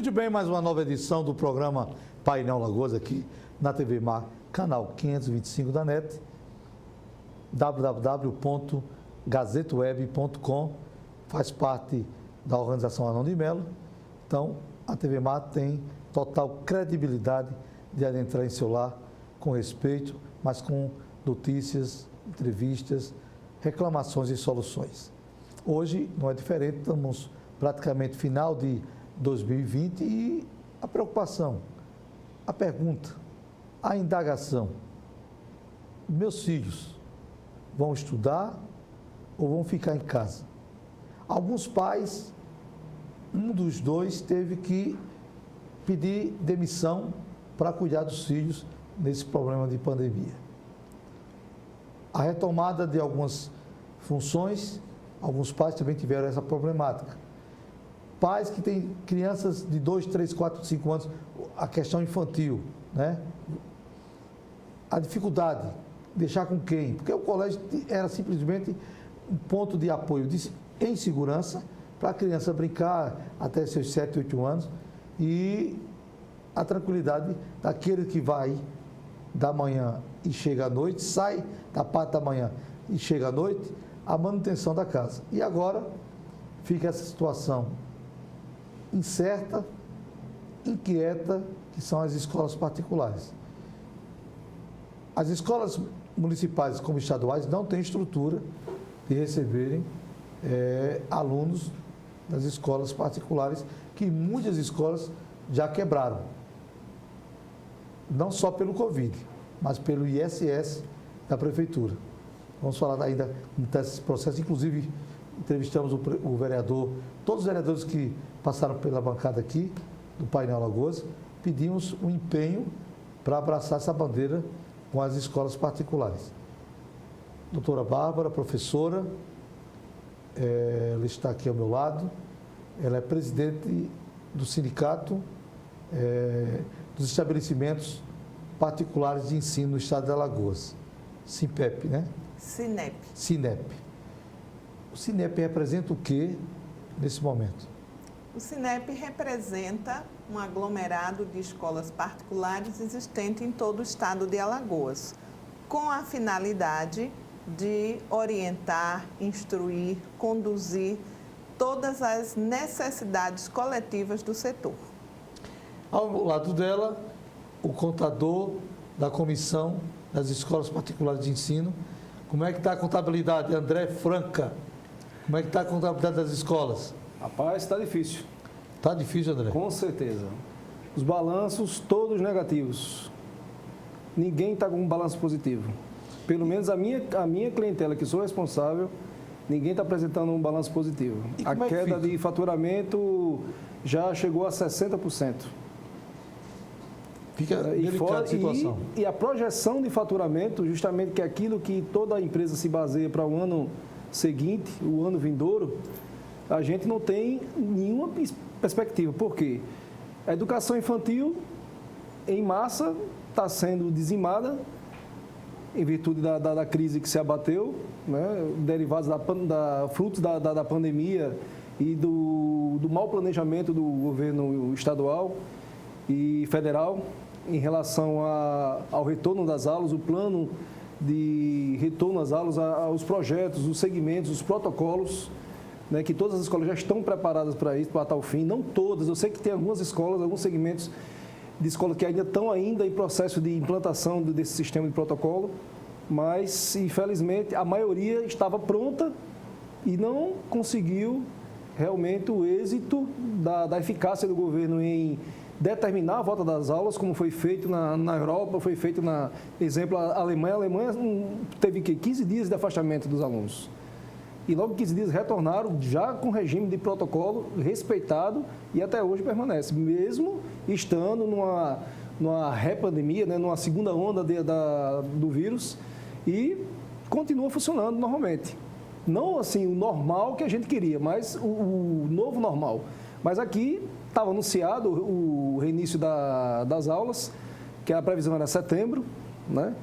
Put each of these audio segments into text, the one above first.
Muito bem, mais uma nova edição do programa Painel Lagoas aqui na TV Mar, canal 525 da NET, www.gazetaweb.com, faz parte da organização Arnon de Mello. Então, a TV Mar tem total credibilidade de adentrar em seu lar com respeito, mas com notícias, entrevistas, reclamações e soluções. Hoje não é diferente, estamos praticamente final de 2020 e a preocupação, a pergunta, a indagação: meus filhos vão estudar ou vão ficar em casa? Alguns pais, um dos dois teve que pedir demissão para cuidar dos filhos nesse problema de pandemia. A retomada de algumas funções, alguns pais também tiveram essa problemática. Pais que têm crianças de 2, 3, 4, 5 anos, a questão infantil, né? A dificuldade, deixar com quem? Porque o colégio era simplesmente um ponto de apoio em segurança para a criança brincar até seus 7, 8 anos e a tranquilidade daquele que vai da manhã e chega à noite, sai da parte da manhã e chega à noite, a manutenção da casa. E agora fica essa situação incerta, inquieta, que são as escolas particulares. As escolas municipais como estaduais não têm estrutura de receberem alunos das escolas particulares, que muitas escolas já quebraram. Não só pelo Covid, mas pelo ISS da Prefeitura. Vamos falar ainda desse processo, inclusive entrevistamos o vereador, todos os vereadores que passaram pela bancada aqui, do Painel Lagoas, pedimos um empenho para abraçar essa bandeira com as escolas particulares. Doutora Bárbara, professora, ela está aqui ao meu lado, ela é presidente do sindicato dos estabelecimentos particulares de ensino no estado de Alagoas, SINPEP, né? SINEP. O SINEP representa o que nesse momento? O SINEP representa um aglomerado de escolas particulares existente em todo o estado de Alagoas, com a finalidade de orientar, instruir, conduzir todas as necessidades coletivas do setor. Ao lado dela, o contador da comissão das escolas particulares de ensino. Como é que está a contabilidade, André Franca? Como é que está a contabilidade das escolas? Rapaz, está difícil. Está difícil, André? Com certeza. Os balanços todos negativos. Ninguém está com um balanço positivo. Pelo menos a minha clientela, que sou responsável, ninguém está apresentando um balanço positivo. A queda de faturamento já chegou a 60%. Fica delicada a situação. E a projeção de faturamento, justamente que é aquilo que toda empresa se baseia para o ano seguinte, o ano vindouro, a gente não tem nenhuma perspectiva. Por quê? A educação infantil, em massa, está sendo dizimada em virtude da crise que se abateu, né? Derivados frutos da pandemia e do mau planejamento do governo estadual e federal em relação ao retorno das aulas, o plano de retorno às aulas, aos projetos, os segmentos, os protocolos, né, que todas as escolas já estão preparadas para isso, para tal fim. Não todas, eu sei que tem algumas escolas, alguns segmentos de escolas que ainda estão em processo de implantação desse sistema de protocolo, mas, infelizmente, a maioria estava pronta e não conseguiu realmente o êxito da eficácia do governo em determinar a volta das aulas, como foi feito na Europa, foi feito, exemplo, a Alemanha. A Alemanha teve 15 dias de afastamento dos alunos. E logo 15 dias retornaram já com regime de protocolo respeitado e até hoje permanece, mesmo estando numa repandemia, né, numa segunda onda do vírus, e continua funcionando normalmente. Não assim o normal que a gente queria, mas o novo normal. Mas aqui estava anunciado o reinício das aulas, que a previsão era setembro, né?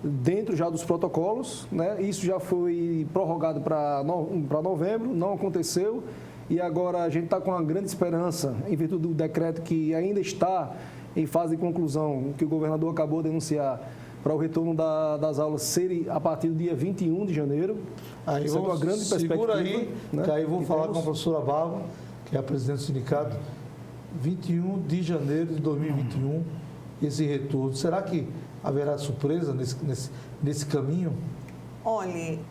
Dentro já dos protocolos, né? Isso já foi prorrogado para novembro, não aconteceu. e agora a gente está com uma grande esperança, em virtude do decreto que ainda está em fase de conclusão, que o governador acabou de anunciar, para o retorno das aulas serem a partir do dia 21 de janeiro. Aí Isso é uma grande perspectiva. Segura aí, né? que aí eu vou E falar temos... com a professora Bárbara, que é a presidente do sindicato, 21 de janeiro de 2021, esse retorno. Será que haverá surpresa nesse caminho? Olhe,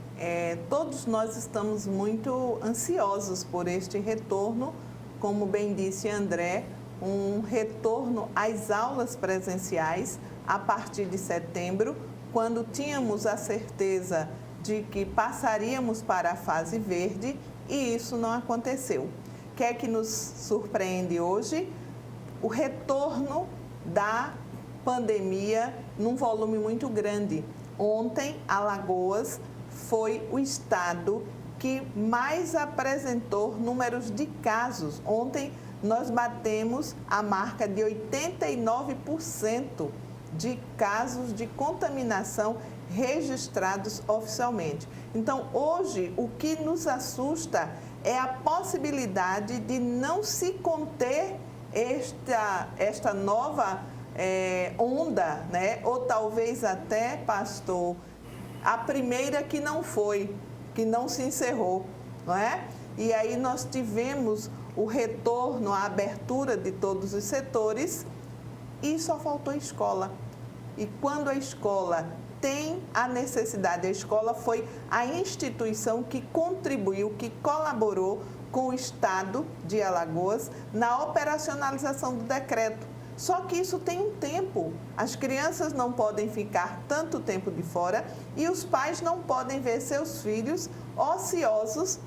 todos nós estamos muito ansiosos por este retorno, como bem disse André, um retorno às aulas presenciais a partir de setembro, quando tínhamos a certeza de que passaríamos para a fase verde e isso não aconteceu. O que é que nos surpreende hoje? O retorno da pandemia num volume muito grande. Ontem, Alagoas foi o estado que mais apresentou números de casos. Ontem, nós batemos a marca de 89% de casos de contaminação registrados oficialmente. Então, hoje, o que nos assusta é a possibilidade de não se conter esta nova onda, né? Ou talvez até, pastor, a primeira que não foi, que não se encerrou, não é? E aí nós tivemos o retorno, a abertura de todos os setores e só faltou escola. E quando a escola tem a necessidade, a escola foi a instituição que contribuiu, que colaborou com o Estado de Alagoas na operacionalização do decreto. Só que isso tem um tempo. As crianças não podem ficar tanto tempo de fora e os pais não podem ver seus filhos ociosos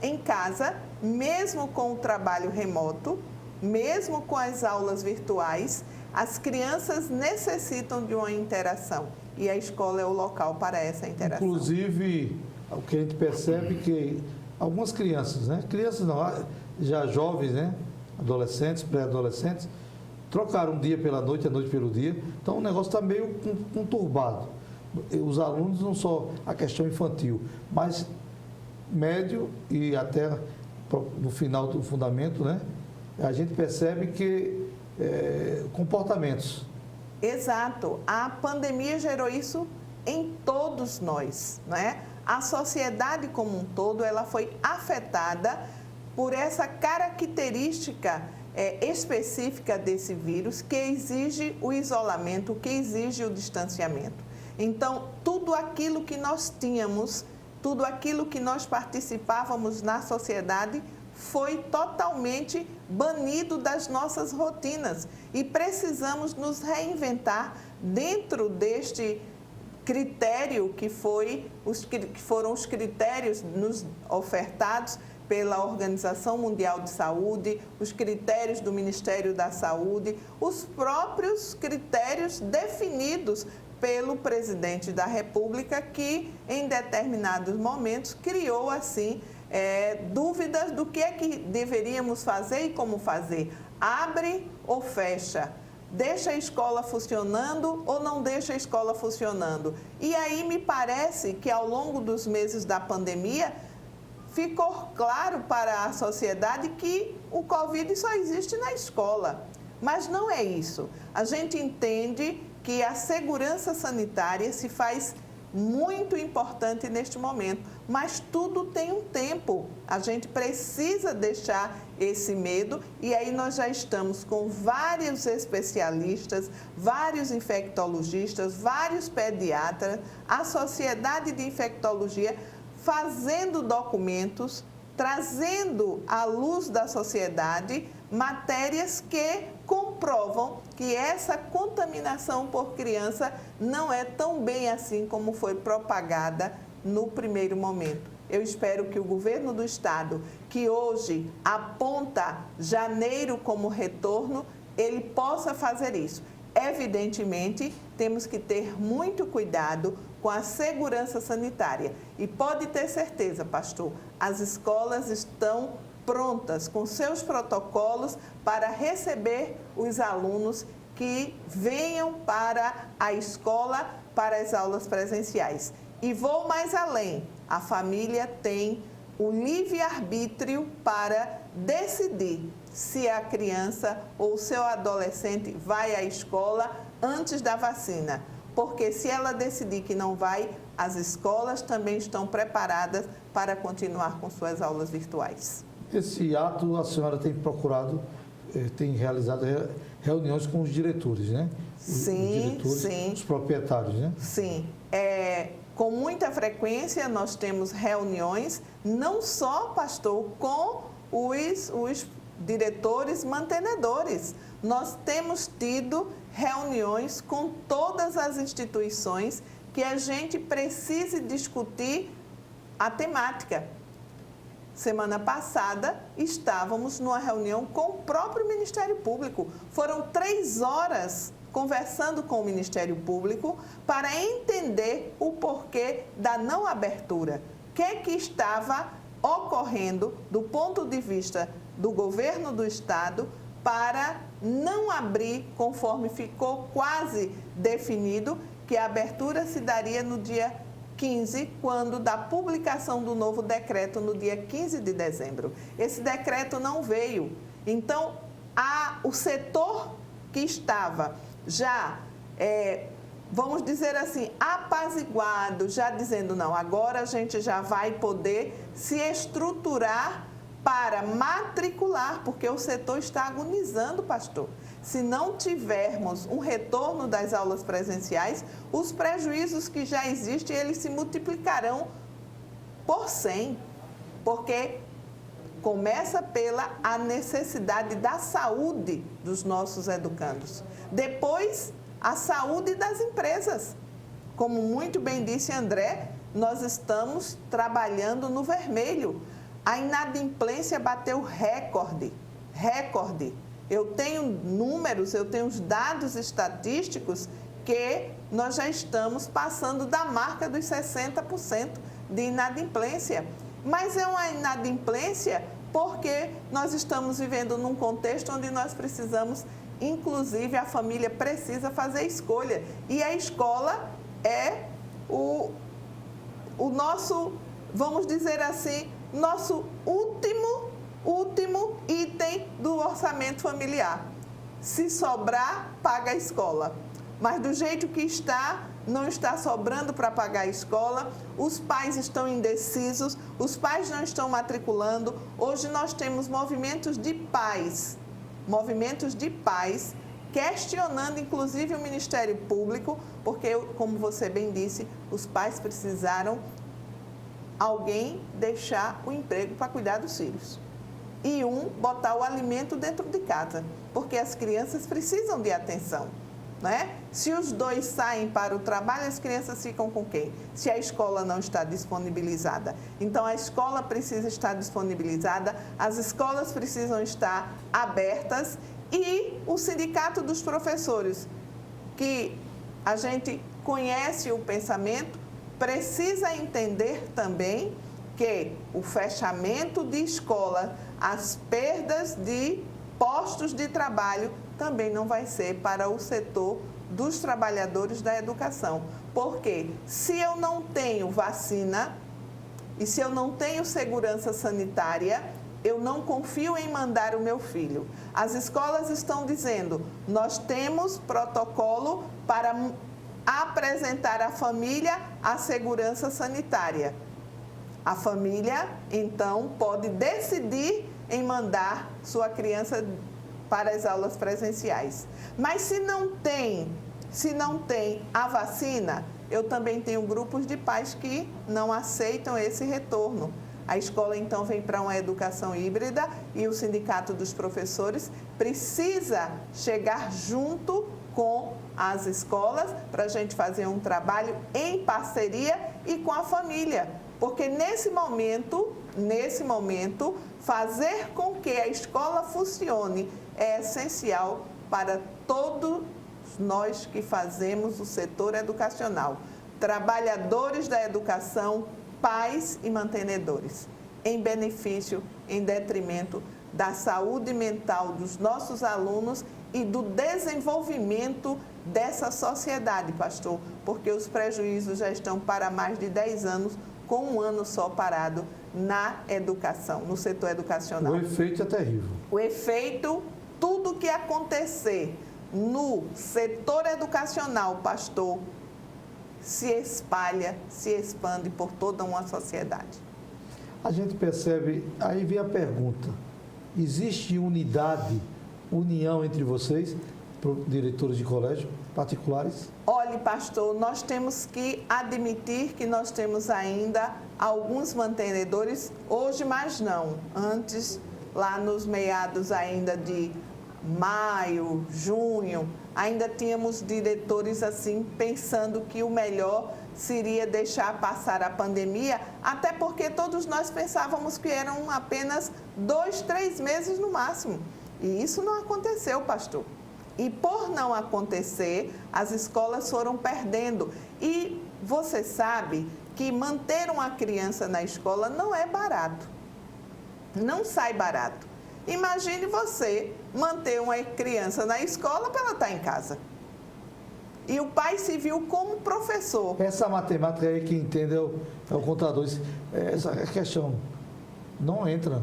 em casa, mesmo com o trabalho remoto, mesmo com as aulas virtuais. As crianças necessitam de uma interação e a escola é o local para essa interação. Inclusive, o que a gente percebe é que algumas crianças, né? Crianças não, já jovens, né? Adolescentes, pré-adolescentes, trocaram um dia pela noite, a noite pelo dia. Então o negócio está meio conturbado. Os alunos, não só a questão infantil, mas médio e até no final do fundamento, né? A gente percebe que comportamentos. Exato. A pandemia gerou isso em todos nós, né? A sociedade como um todo, ela foi afetada por essa característica específica desse vírus que exige o isolamento, que exige o distanciamento. Então, tudo aquilo que nós tínhamos, tudo aquilo que nós participávamos na sociedade foi totalmente banido das nossas rotinas e precisamos nos reinventar dentro deste critério que foram os critérios nos ofertados pela Organização Mundial de Saúde, os critérios do Ministério da Saúde, os próprios critérios definidos pelo presidente da República, que em determinados momentos criou assim dúvidas do que é que deveríamos fazer e como fazer. Abre ou fecha? Deixa a escola funcionando ou não deixa a escola funcionando? E aí me parece que ao longo dos meses da pandemia ficou claro para a sociedade que o Covid só existe na escola. Mas não é isso. A gente entende que a segurança sanitária se faz muito importante neste momento, mas tudo tem um tempo. A gente precisa deixar esse medo e aí nós já estamos com vários especialistas, vários infectologistas, vários pediatras, a Sociedade de Infectologia fazendo documentos, trazendo à luz da sociedade matérias que comprovam que essa contaminação por criança não é tão bem assim como foi propagada no primeiro momento. Eu espero que o governo do estado, que hoje aponta janeiro como retorno, ele possa fazer isso. Evidentemente, temos que ter muito cuidado com a segurança sanitária. E pode ter certeza, pastor, as escolas estão prontas com seus protocolos para receber os alunos que venham para a escola, para as aulas presenciais. E vou mais além, a família tem o livre-arbítrio para decidir se a criança ou o seu adolescente vai à escola antes da vacina. Porque se ela decidir que não vai, as escolas também estão preparadas para continuar com suas aulas virtuais. Esse ato a senhora tem procurado, tem realizado reuniões com os diretores, né? Sim, os diretores, sim. Os proprietários, né? Sim. Com muita frequência nós temos reuniões, não só, pastor, com os diretores mantenedores. Nós temos tido reuniões com todas as instituições que a gente precise discutir a temática. Semana passada, estávamos numa reunião com o próprio Ministério Público. Foram 3 horas conversando com o Ministério Público para entender o porquê da não abertura. O que estava ocorrendo do ponto de vista do governo do Estado para não abrir, conforme ficou quase definido, que a abertura se daria no dia 15, quando da publicação do novo decreto no dia 15 de dezembro. Esse decreto não veio. Então, o setor que estava já, vamos dizer assim, apaziguado, já dizendo, não, agora a gente já vai poder se estruturar para matricular, porque o setor está agonizando, pastor. Se não tivermos um retorno das aulas presenciais, os prejuízos que já existem, eles se multiplicarão por 100, porque começa pela a necessidade da saúde dos nossos educandos. Depois, a saúde das empresas. Como muito bem disse André, nós estamos trabalhando no vermelho. A inadimplência bateu recorde. Eu tenho números, eu tenho os dados estatísticos que nós já estamos passando da marca dos 60% de inadimplência. Mas é uma inadimplência porque nós estamos vivendo num contexto onde nós precisamos, inclusive a família precisa fazer escolha. E a escola é o nosso, vamos dizer assim, nosso último item do orçamento familiar. Se sobrar, paga a escola. Mas do jeito que está, não está sobrando para pagar a escola, os pais estão indecisos, os pais não estão matriculando. Hoje nós temos movimentos de pais questionando inclusive o Ministério Público, porque, como você bem disse, os pais precisaram alguém deixar o emprego para cuidar dos filhos. E botar o alimento dentro de casa, porque as crianças precisam de atenção, né? Se os dois saem para o trabalho, as crianças ficam com quem? Se a escola não está disponibilizada. Então, a escola precisa estar disponibilizada, as escolas precisam estar abertas e o Sindicato dos Professores, que a gente conhece o pensamento, precisa entender também que o fechamento de escola, as perdas de postos de trabalho também não vai ser para o setor dos trabalhadores da educação. Porque se eu não tenho vacina e se eu não tenho segurança sanitária, eu não confio em mandar o meu filho. As escolas estão dizendo, nós temos protocolo para apresentar à família a segurança sanitária. A família, então, pode decidir em mandar sua criança para as aulas presenciais. Mas se não tem a vacina, eu também tenho grupos de pais que não aceitam esse retorno. A escola, então, vem para uma educação híbrida e o Sindicato dos Professores precisa chegar junto com as escolas para a gente fazer um trabalho em parceria e com a família. Porque nesse momento, fazer com que a escola funcione é essencial para todos nós que fazemos o setor educacional. Trabalhadores da educação, pais e mantenedores, em benefício, em detrimento da saúde mental dos nossos alunos e do desenvolvimento dessa sociedade, pastor, porque os prejuízos já estão para mais de 10 anos com um ano só parado na educação, no setor educacional. O efeito é terrível. O efeito, tudo que acontecer no setor educacional, pastor, se espalha, se expande por toda uma sociedade. A gente percebe, aí vem a pergunta, existe unidade, união entre vocês, diretores de colégio particulares? Olhe, pastor, nós temos que admitir que nós temos ainda alguns mantenedores, hoje mais não, antes, lá nos meados ainda de maio, junho, ainda tínhamos diretores assim, pensando que o melhor seria deixar passar a pandemia, até porque todos nós pensávamos que eram apenas 2, 3 meses no máximo. E isso não aconteceu, pastor. E por não acontecer, as escolas foram perdendo. E você sabe que manter uma criança na escola não é barato. Não sai barato. Imagine você manter uma criança na escola para ela estar em casa. E o pai se viu como professor. Essa matemática aí que entende é o contador. Essa questão não entra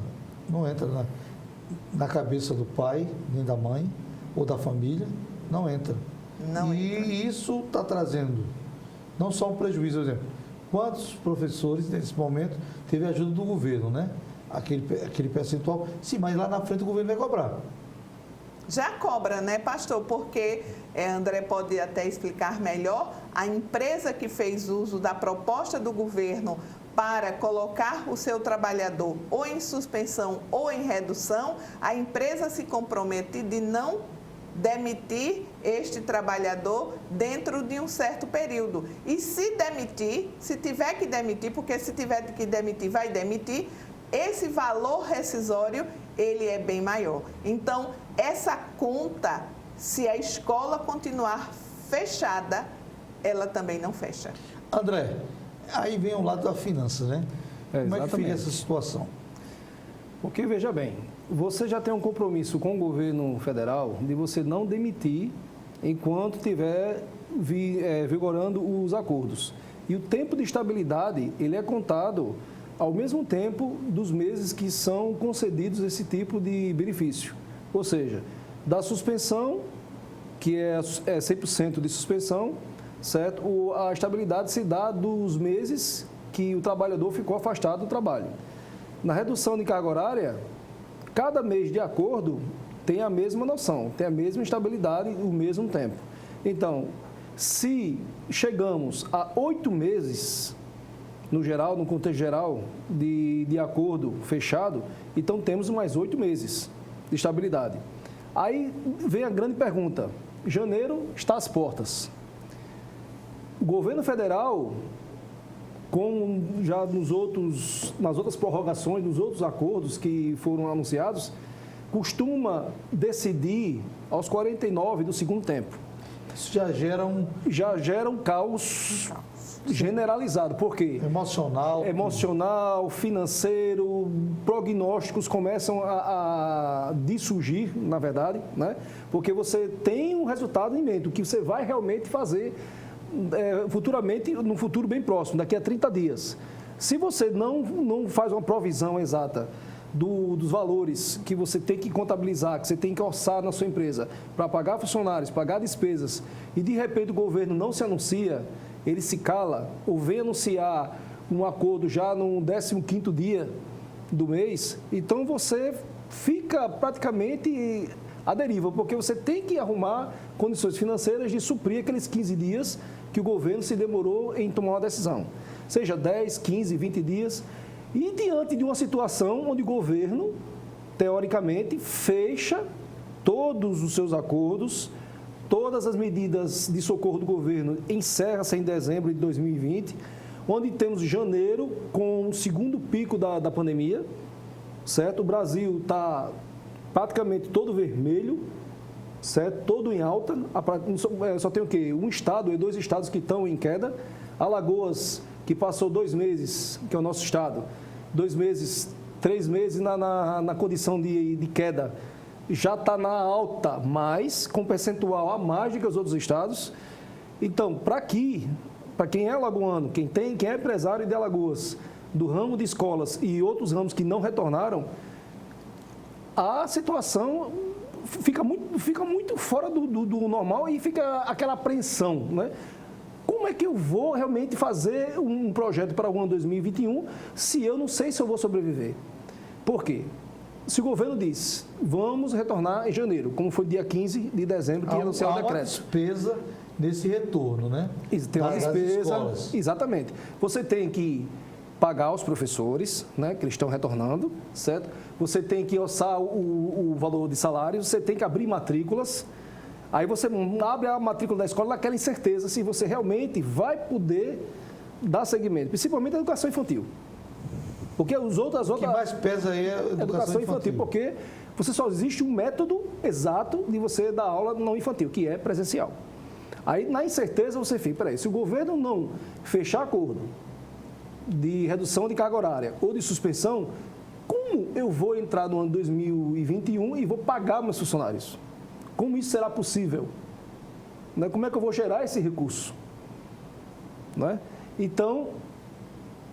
na cabeça do pai, nem da mãe, ou da família, não entra. E isso está trazendo não só um prejuízo, por exemplo, quantos professores nesse momento teve ajuda do governo, né? Aquele percentual, sim, mas lá na frente o governo vai cobrar. Já cobra, né, pastor? Porque, André pode até explicar melhor, a empresa que fez uso da proposta do governo para colocar o seu trabalhador ou em suspensão ou em redução, a empresa se compromete de não demitir este trabalhador dentro de um certo período. E se demitir, se tiver que demitir, porque se tiver que demitir, vai demitir, esse valor rescisório, ele é bem maior. Então, essa conta, se a escola continuar fechada, ela também não fecha. André, aí vem o lado da finança, né? Como é que fica essa situação? Porque, veja bem, você já tem um compromisso com o governo federal de você não demitir enquanto estiver vigorando os acordos. E o tempo de estabilidade, ele é contado ao mesmo tempo dos meses que são concedidos esse tipo de benefício. Ou seja, da suspensão, que é 100% de suspensão, certo? A estabilidade se dá dos meses que o trabalhador ficou afastado do trabalho. Na redução de carga horária, cada mês de acordo tem a mesma noção, tem a mesma estabilidade e o mesmo tempo. Então, se chegamos a 8 meses, no geral, no contexto geral, de acordo fechado, então temos mais 8 meses de estabilidade. Aí vem a grande pergunta, janeiro está às portas. O governo federal, como já nas outras prorrogações, nos outros acordos que foram anunciados, costuma decidir aos 49 do segundo tempo. Isso já gera um caos generalizado. Por quê? Emocional, financeiro, prognósticos começam a dissurgir, na verdade, né? Porque você tem um resultado em mente, o que você vai realmente fazer futuramente, num futuro bem próximo, daqui a 30 dias. Se você não faz uma provisão exata dos valores que você tem que contabilizar, que você tem que orçar na sua empresa para pagar funcionários, pagar despesas, e de repente o governo não se anuncia, ele se cala ou vem anunciar um acordo já no 15º dia do mês, então você fica praticamente à deriva, porque você tem que arrumar condições financeiras de suprir aqueles 15 dias que o governo se demorou em tomar uma decisão. Seja 10, 15, 20 dias. E diante de uma situação onde o governo, teoricamente, fecha todos os seus acordos, todas as medidas de socorro do governo encerram-se em dezembro de 2020, onde temos janeiro com o segundo pico da pandemia, certo? O Brasil está praticamente todo vermelho, certo? Todo em alta, só tem o quê? Um estado e 2 estados que estão em queda. Alagoas, que passou 2 meses, que é o nosso estado, 2 meses, 3 meses na condição de queda, já está na alta, mas com percentual a mais do que os outros estados. Então, para que para quem é alagoano, quem é empresário de Alagoas, do ramo de escolas e outros ramos que não retornaram, a situação fica muito fora do normal e fica aquela apreensão, né? Como é que eu vou realmente fazer um projeto para o ano 2021 se eu não sei se eu vou sobreviver? Por quê? Se o governo diz, vamos retornar em janeiro, como foi dia 15 de dezembro que ia anunciar o decreto. Há uma despesa nesse retorno, né? Tem uma despesa, escolas. exatamente. Você tem que pagar os professores, né, que eles estão retornando, certo? Você tem que orçar o valor de salários, você tem que abrir matrículas. Aí você abre a matrícula da escola naquela incerteza se você realmente vai poder dar seguimento, principalmente a educação infantil. Porque as outras... O que mais pesa aí é a educação infantil. Porque você só existe um método exato de você dar aula não infantil, que é presencial. Aí, na incerteza, você fica, peraí, se o governo não fechar acordo de redução de carga horária ou de suspensão, como eu vou entrar no ano 2021 e vou pagar meus funcionários? Como isso será possível? Né? Como é que eu vou gerar esse recurso? Né? Então,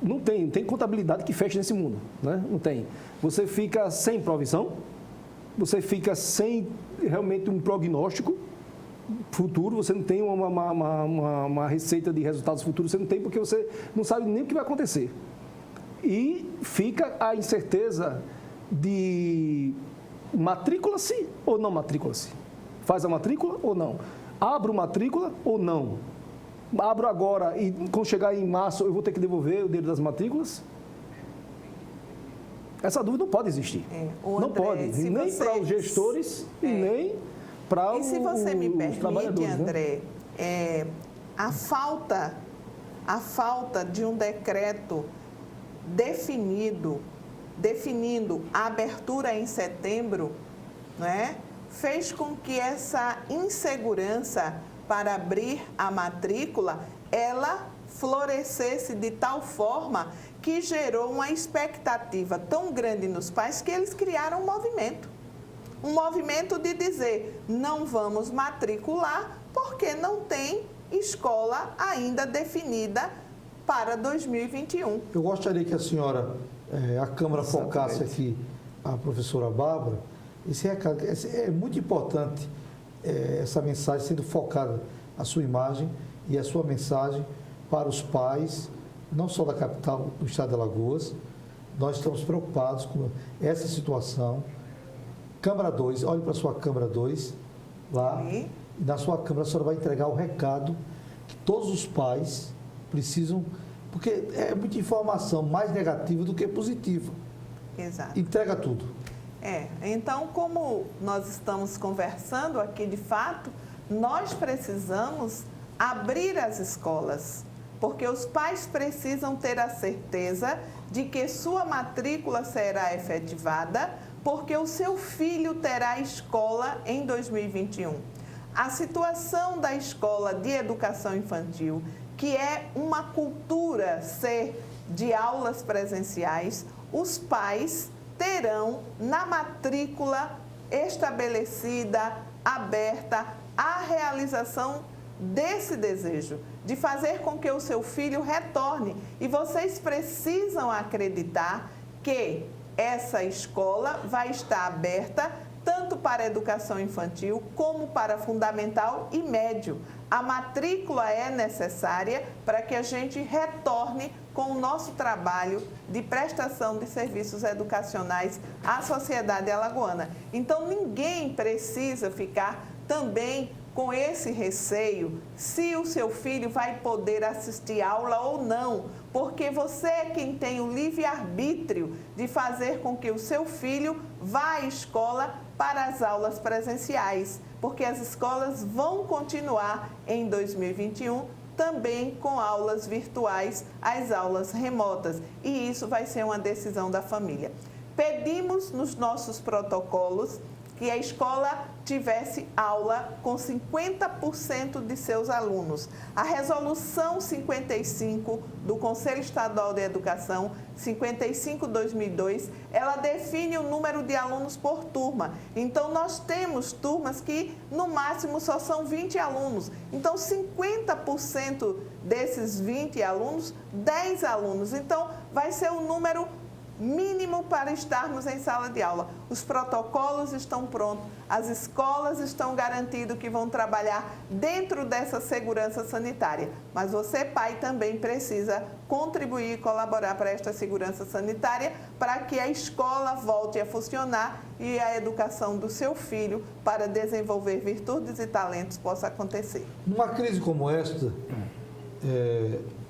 não tem contabilidade que feche nesse mundo. Né? Não tem. Você fica sem provisão, você fica sem realmente um prognóstico futuro, você não tem uma receita de resultados futuros, você não tem porque você não sabe nem o que vai acontecer. E fica a incerteza de matrícula-se ou não matrícula-se. Faz a matrícula ou não? Abro matrícula ou não? Abro agora e quando chegar em março eu vou ter que devolver o dinheiro das matrículas? Essa dúvida não pode existir. Não pode, nem para os gestores e nem para os trabalhadores. E se você me permite, André, a falta de um decreto definindo a abertura em setembro, né, fez com que essa insegurança para abrir a matrícula, ela florescesse de tal forma que gerou uma expectativa tão grande nos pais que eles criaram um movimento. Um movimento de dizer, não vamos matricular porque não tem escola ainda definida para 2021. Eu gostaria que a senhora, a Câmara focasse aqui a professora Bárbara. Esse recado, é muito importante essa mensagem sendo focada, a sua imagem e a sua mensagem para os pais, não só da capital do estado de Alagoas. Nós estamos preocupados com essa situação. Câmara 2, olhe para a sua Câmara 2, lá, e na sua Câmara a senhora vai entregar o recado que todos os pais precisam, porque é muita informação, mais negativa do que positiva. Exato. Entrega tudo. Então, como nós estamos conversando aqui, de fato, nós precisamos abrir as escolas, porque os pais precisam ter a certeza de que sua matrícula será efetivada, porque o seu filho terá escola em 2021. A situação da escola de educação infantil, que é uma cultura ser de aulas presenciais, os pais terão na matrícula estabelecida, aberta, a realização desse desejo, de fazer com que o seu filho retorne. E vocês precisam acreditar que essa escola vai estar aberta tanto para a educação infantil como para fundamental e médio. A matrícula é necessária para que a gente retorne com o nosso trabalho de prestação de serviços educacionais à sociedade alagoana. Então, ninguém precisa ficar também com esse receio se o seu filho vai poder assistir aula ou não, porque você é quem tem o livre-arbítrio de fazer com que o seu filho vá à escola para as aulas presenciais, porque as escolas vão continuar em 2021 também com aulas virtuais, as aulas remotas, e isso vai ser uma decisão da família. Pedimos nos nossos protocolos que a escola tivesse aula com 50% de seus alunos. A resolução 55 do Conselho Estadual de Educação, 55/2002, ela define o número de alunos por turma. Então, nós temos turmas que, no máximo, só são 20 alunos. Então, 50% desses 20 alunos, 10 alunos. Então, vai ser um número mínimo para estarmos em sala de aula. Os protocolos estão prontos, as escolas estão garantindo que vão trabalhar dentro dessa segurança sanitária. Mas você, pai, também precisa contribuir e colaborar para esta segurança sanitária para que a escola volte a funcionar e a educação do seu filho para desenvolver virtudes e talentos possa acontecer. Numa crise como esta,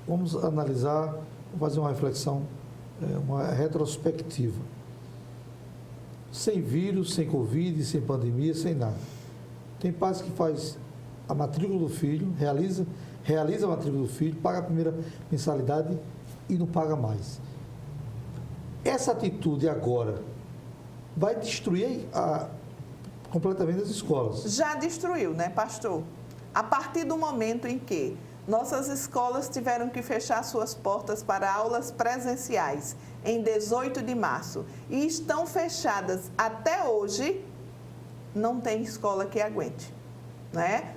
vamos analisar, fazer uma reflexão, uma retrospectiva. Sem vírus, sem Covid, sem pandemia, sem nada. Tem pais que faz a matrícula do filho, realiza a matrícula do filho, paga a primeira mensalidade e não paga mais. Essa atitude agora vai destruir completamente as escolas. Já destruiu, né, pastor? A partir do momento em que nossas escolas tiveram que fechar suas portas para aulas presenciais em 18 de março e estão fechadas até hoje, não tem escola que aguente, né?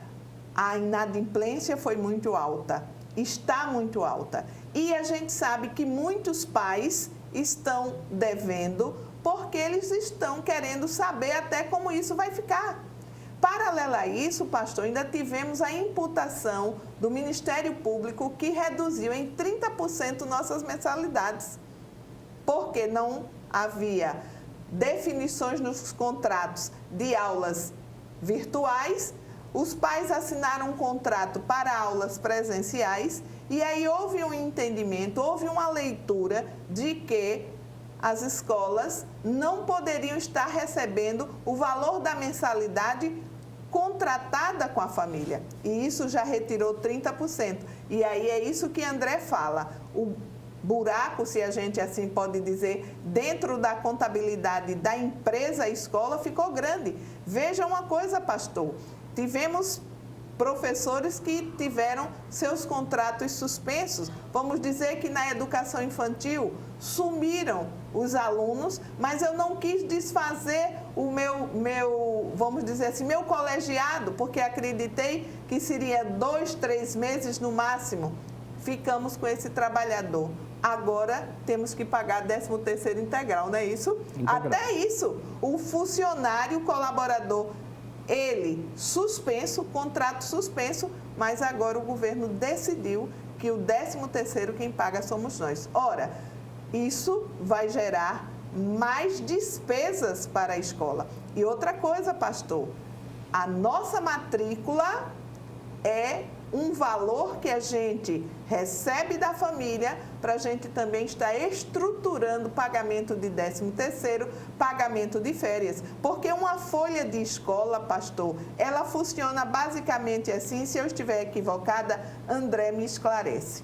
A inadimplência foi muito alta, está muito alta. E a gente sabe que muitos pais estão devendo porque eles estão querendo saber até como isso vai ficar. Paralela a isso, pastor, ainda tivemos a imputação do Ministério Público que reduziu em 30% nossas mensalidades, porque não havia definições nos contratos de aulas virtuais, os pais assinaram um contrato para aulas presenciais e aí houve um entendimento, houve uma leitura de que as escolas não poderiam estar recebendo o valor da mensalidade contratada com a família. E isso já retirou 30%. E aí é isso que André fala. O buraco, se a gente assim pode dizer, dentro da contabilidade da empresa escola ficou grande. Veja uma coisa, pastor. Tivemos professores que tiveram seus contratos suspensos. Vamos dizer que na educação infantil sumiram os alunos, mas eu não quis desfazer o vamos dizer assim, meu colegiado, porque acreditei que seria 2, 3 meses no máximo. Ficamos com esse trabalhador. Agora temos que pagar 13º integral, não é isso? Integral. Até isso, o funcionário colaborador, ele suspenso, contrato suspenso, mas agora o governo decidiu que o 13º quem paga somos nós. Ora, isso vai gerar mais despesas para a escola. E outra coisa, pastor, a nossa matrícula é um valor que a gente recebe da família para a gente também estar estruturando pagamento de 13º, pagamento de férias. Porque uma folha de escola, pastor, ela funciona basicamente assim, se eu estiver equivocada, André me esclarece.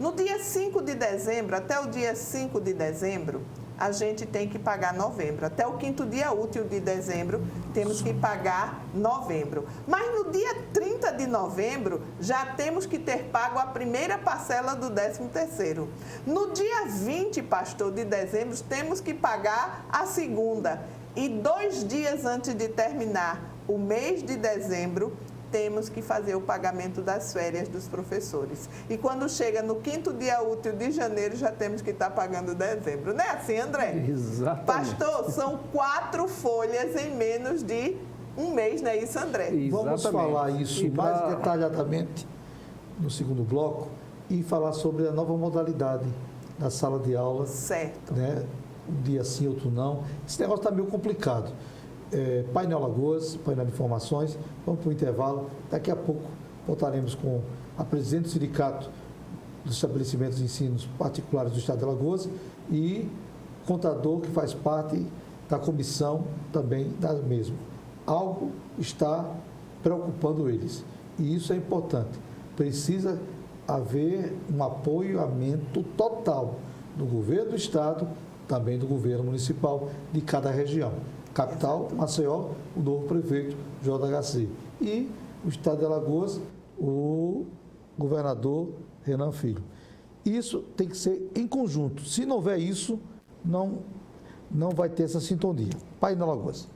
No dia 5 de dezembro, até o dia 5 de dezembro, a gente tem que pagar novembro. Até o 5º dia útil de dezembro, temos que pagar novembro. Mas no dia 30 de novembro, já temos que ter pago a primeira parcela do 13º. No dia 20, pastor, de dezembro, temos que pagar a segunda. E 2 dias antes de terminar o mês de dezembro, temos que fazer o pagamento das férias dos professores. E quando chega no 5º dia útil de janeiro, já temos que estar pagando dezembro. Não é assim, André? Exatamente. Pastor, são 4 folhas em menos de um mês, não é isso, André? Exatamente. Vamos falar isso mais detalhadamente no segundo bloco e falar sobre a nova modalidade da sala de aula. Certo. Né? Um dia sim, outro não. Esse negócio está meio complicado. Painel Alagoas, painel de informações, vamos para o intervalo. Daqui a pouco voltaremos com a presidente do Sindicato dos Estabelecimentos de Ensino Particulares do Estado de Alagoas e contador que faz parte da comissão também da mesma. Algo está preocupando eles e isso é importante. Precisa haver um apoiamento total do governo do Estado, também do governo municipal de cada região. Capital, Maceió, o novo prefeito, JHC. E o estado de Alagoas, o governador Renan Filho. Isso tem que ser em conjunto. Se não houver isso, não vai ter essa sintonia. Pai de Alagoas.